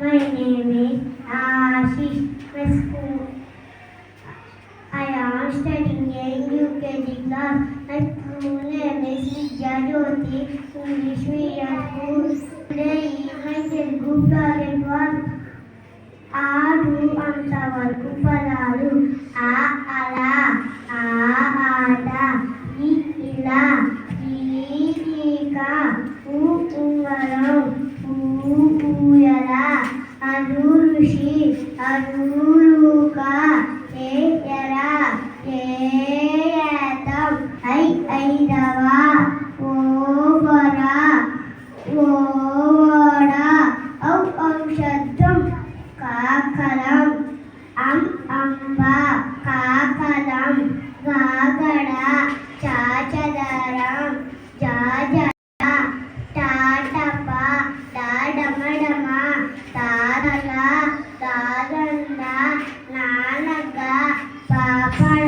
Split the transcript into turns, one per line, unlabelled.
My name is Ashish. My school. I am studying in UKG class. My school name is Vidya Jyoti English Medium School. Today is my Telugu project was ఆరు అంతవరకు పదాలు ఆ అలా ఆ ఆట ఈ ఇలా ఈ ఈక ఊ ఉంగరం ఊ ఊయల అను ఋషి అనులుక ఏ ఎర ఏ ఏతం ఐ ఐదవ ఓ వర ఓ వడ ఔ ఔషధం కాకరం అంబ కాకరం గాగడ చాచదరం జాజడ టాటప డాడమడమ తారల దాదండ నానగ పాపడ